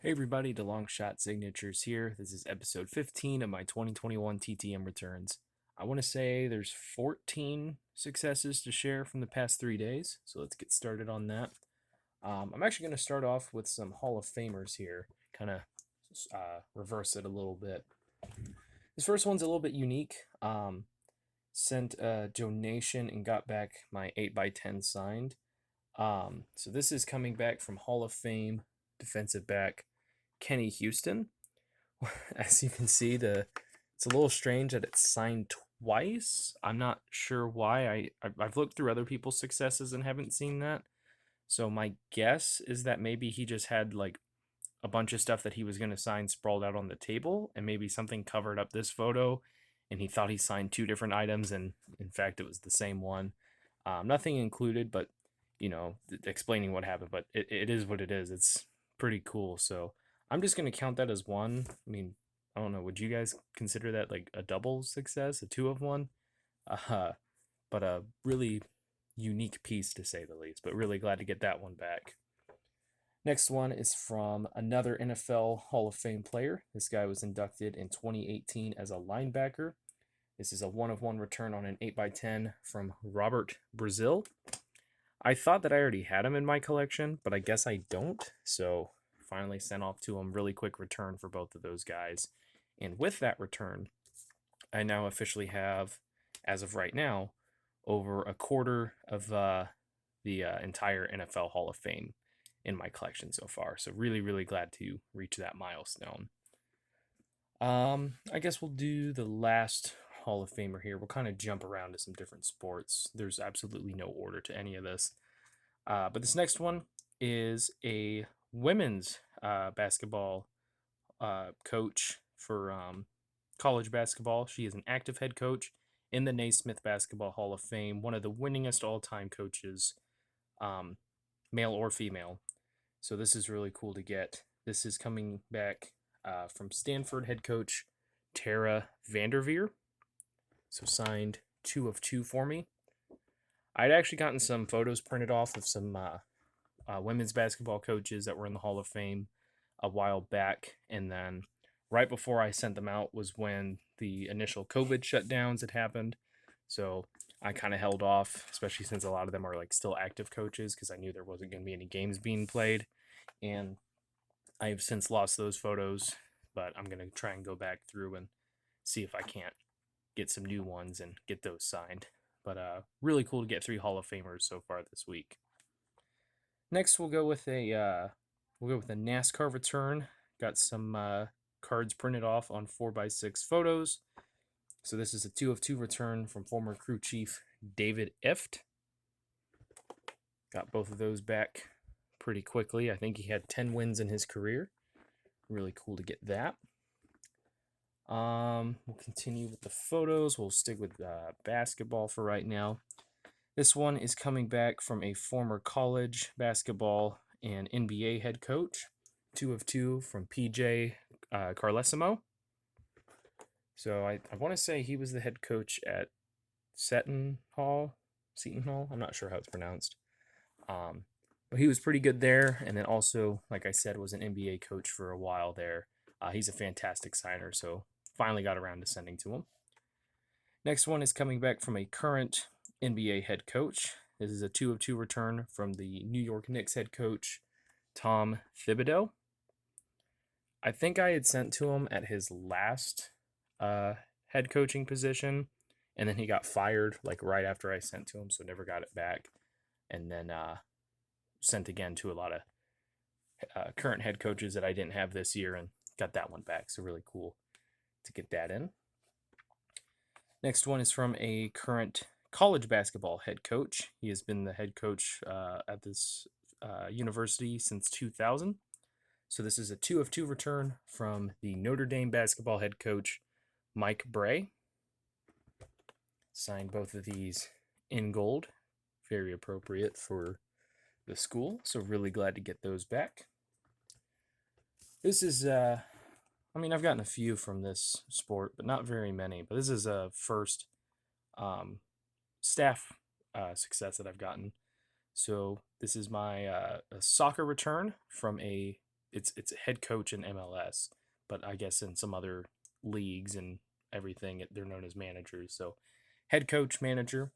Hey everybody, the Long Shot Signatures here. This is episode 15 of my 2021 TTM Returns. I want to say there's 14 successes to share from the past 3 days, so let's get started on that. I'm actually going to start off with some Hall of Famers here, kind of reverse it a little bit. This first one's a little bit unique. Sent a donation and got back my 8x10 signed. So this is coming back from Hall of Fame defensive back Kenny Houston. As you can see, it's a little strange that it's signed twice. I'm not sure why. I've looked through other people's successes and haven't seen that. So my guess is that maybe he just had like a bunch of stuff that he was going to sign sprawled out on the table, and maybe something covered up this photo, and he thought he signed two different items, and in fact it was the same one. Nothing included, but explaining what happened. But it is what it is. It's pretty cool. So I'm just going to count that as one. I mean, I don't know. Would you guys consider that like a double success, a two of one? Uh, but a really unique piece to say the least. But really glad to get that one back. Next one is from another NFL Hall of Fame player. This guy was inducted in 2018 as a linebacker. This is a 1-of-1 return on an 8x10 from Robert Brazil. I thought that I already had him in my collection, but I guess I don't. So finally sent off to him. Really quick return for both of those guys. And with that return, I now officially have, as of right now, over a quarter of the entire NFL Hall of Fame in my collection so far. So really, really glad to reach that milestone. I guess we'll do the last Hall of Famer here. We'll kind of jump around to some different sports. There's absolutely no order to any of this. But this next one is a women's basketball coach for college basketball. She is an active head coach in the Naismith Basketball Hall of Fame, one of the winningest all-time coaches, male or female. So this is really cool to get. This is coming back from Stanford head coach Tara VanDerveer. So signed 2 of 2 for me. I'd actually gotten some photos printed off of some women's basketball coaches that were in the Hall of Fame a while back, and then right before I sent them out was when the initial COVID shutdowns had happened. So I kind of held off, especially since a lot of them are like still active coaches, because I knew there wasn't going to be any games being played. And I've since lost those photos, but I'm going to try and go back through and see if I can't get some new ones and get those signed. But really cool to get 3 Hall of Famers so far this week. Next, we'll go with a NASCAR return. Got some cards printed off on 4x6 photos. So this is a 2 of 2 return from former crew chief David Ift. Got both of those back pretty quickly. I think he had 10 wins in his career. Really cool to get that. We'll continue with the photos. We'll stick with basketball for right now. This one is coming back from a former college basketball and NBA head coach. 2 of 2 from PJ Carlesimo. So I want to say he was the head coach at Seton Hall. I'm not sure how it's pronounced. But he was pretty good there. And then also, like I said, was an NBA coach for a while there. He's a fantastic signer, so finally got around to sending to him. Next one is coming back from a current NBA head coach. This is a 2 of 2 return from the New York Knicks head coach, Tom Thibodeau. I think I had sent to him at his last head coaching position, and then he got fired like right after I sent to him, so never got it back. And then sent again to a lot of current head coaches that I didn't have this year and got that one back. So really cool to get that in. Next one is from a current college basketball head coach. He has been the head coach at this university since 2000. So this is a 2 of 2 return from the Notre Dame basketball head coach, Mike Bray. Signed both of these in gold. Very appropriate for the school. So really glad to get those back. This is, I've gotten a few from this sport, but not very many. But this is a first staff success that I've gotten. So this is my a soccer return from a it's a head coach in MLS, but I guess in some other leagues and everything, they're known as managers. So head coach manager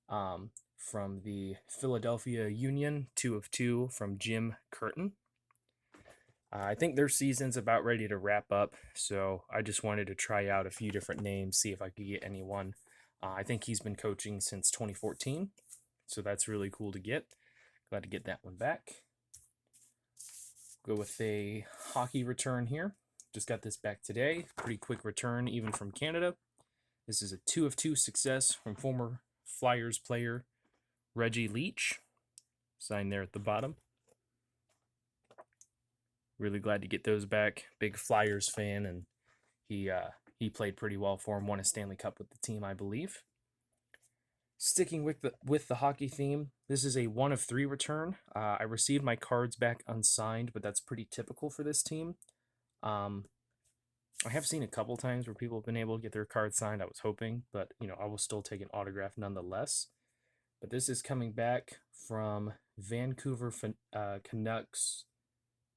from the Philadelphia Union, 2 of 2 from Jim Curtin. I think their season's about ready to wrap up, so I just wanted to try out a few different names, see if I could get anyone. I think he's been coaching since 2014, so that's really cool to get. Glad to get that one back. Go with a hockey return here. Just got this back today. Pretty quick return, even from Canada. This is a 2 of 2 success from former Flyers player Reggie Leach. Signed there at the bottom. Really glad to get those back. Big Flyers fan, and he played pretty well for him. Won a Stanley Cup with the team, I believe. Sticking with the hockey theme, this is a 1 of 3 return. I received my cards back unsigned, but that's pretty typical for this team. I have seen a couple times where people have been able to get their cards signed. I was hoping, but I will still take an autograph nonetheless. But this is coming back from Vancouver Canucks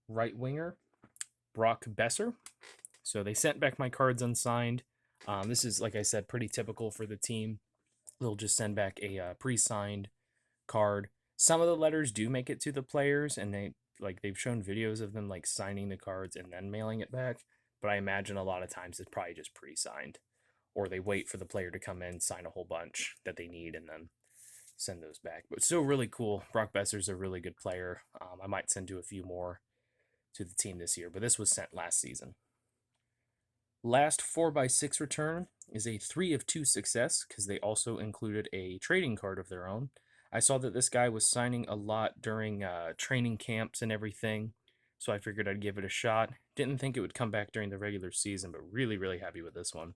right winger Brock Besser. So they sent back my cards unsigned. This is, like I said, pretty typical for the team. They'll just send back a pre-signed card. Some of the letters do make it to the players, and they've shown videos of them like signing the cards and then mailing it back. But I imagine a lot of times it's probably just pre-signed, or they wait for the player to come in, sign a whole bunch that they need, and then send those back. But still really cool. Brock Besser's a really good player. I might send a few more to the team this year, but this was sent last season. Last 4x6 return is a 3 of 2 success because they also included a trading card of their own. I saw that this guy was signing a lot during training camps and everything, so I figured I'd give it a shot. Didn't think it would come back during the regular season, but really, really happy with this one.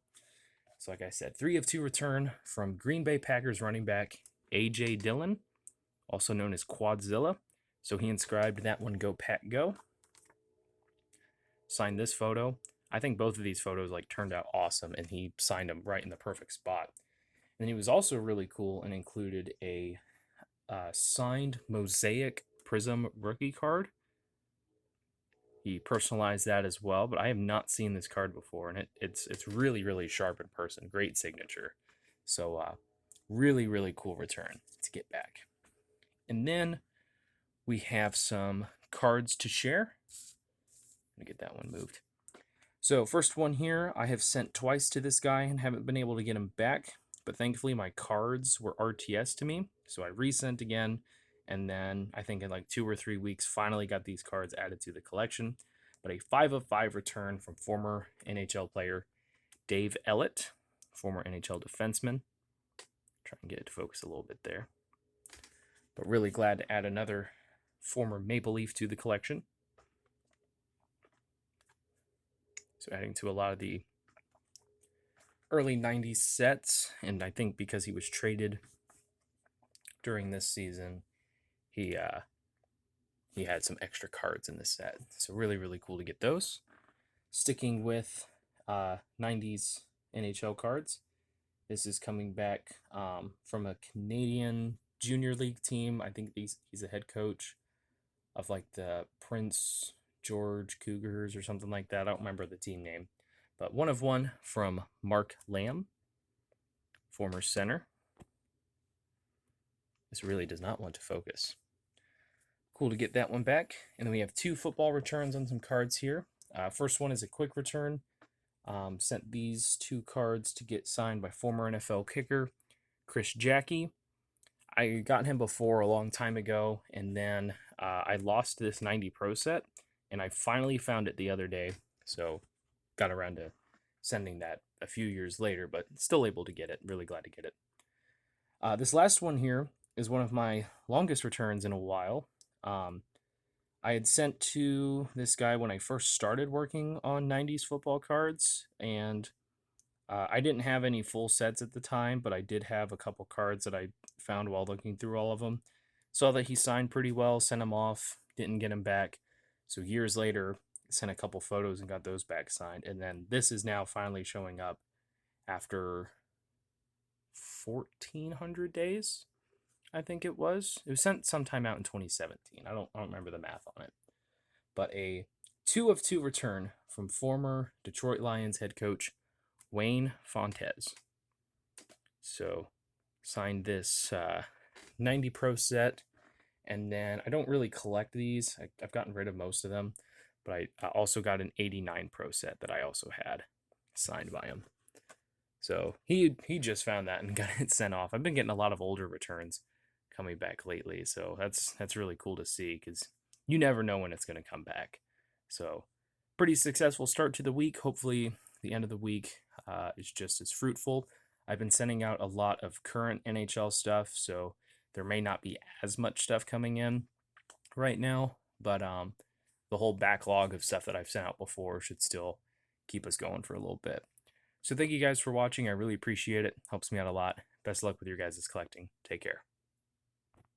So like I said, 3 of 2 return from Green Bay Packers running back A.J. Dillon, also known as Quadzilla. So he inscribed that one, "Go Pack Go." Signed this photo. I think both of these photos turned out awesome, and he signed them right in the perfect spot. And he was also really cool and included a signed mosaic prism rookie card. He personalized that as well, but I have not seen this card before, and it's really, really sharp in person. Great signature. So really, really cool return to get back. And then we have some cards to share. Let me get that one moved. So first one here, I have sent twice to this guy and haven't been able to get him back, but thankfully my cards were RTS to me, so I resent again, and then I think in 2 or 3 weeks finally got these cards added to the collection. But a 5 of 5 return from former NHL player Dave Ellett, former NHL defenseman. Try and get it to focus a little bit there. But really glad to add another former Maple Leaf to the collection. So adding to a lot of the early 90s sets, and I think because he was traded during this season, he had some extra cards in the set. So really, really cool to get those. Sticking with 90s NHL cards, this is coming back from a Canadian junior league team. I think he's a head coach of the Prince George Cougars or something like that. I don't remember the team name. But 1 of 1 from Mark Lamb, former center. This really does not want to focus. Cool to get that one back. And then we have 2 football returns on some cards here. First one is a quick return. Sent these 2 cards to get signed by former NFL kicker Chris Jackie. I got him before a long time ago, and then I lost this 90 Pro set, and I finally found it the other day, so got around to sending that a few years later, but still able to get it. Really glad to get it. This last one here is one of my longest returns in a while. I had sent to this guy when I first started working on 90s football cards, and I didn't have any full sets at the time, but I did have a couple cards that I found while looking through all of them. Saw that he signed pretty well, sent him off, didn't get him back. So years later, sent a couple photos and got those back signed. And then this is now finally showing up after 1,400 days, I think it was. It was sent sometime out in 2017. I don't remember the math on it. But a 2 of 2 return from former Detroit Lions head coach Wayne Fontes. So signed this 90 Pro set, and then I don't really collect these. I've gotten rid of most of them, but I also got an 89 Pro set that I also had signed by him. So he just found that and got it sent off. I've been getting a lot of older returns coming back lately, so that's really cool to see because you never know when it's going to come back. So pretty successful start to the week. Hopefully the end of the week is just as fruitful. I've been sending out a lot of current NHL stuff, so there may not be as much stuff coming in right now, but the whole backlog of stuff that I've sent out before should still keep us going for a little bit. So thank you guys for watching. I really appreciate it. Helps me out a lot. Best of luck with your guys' collecting. Take care.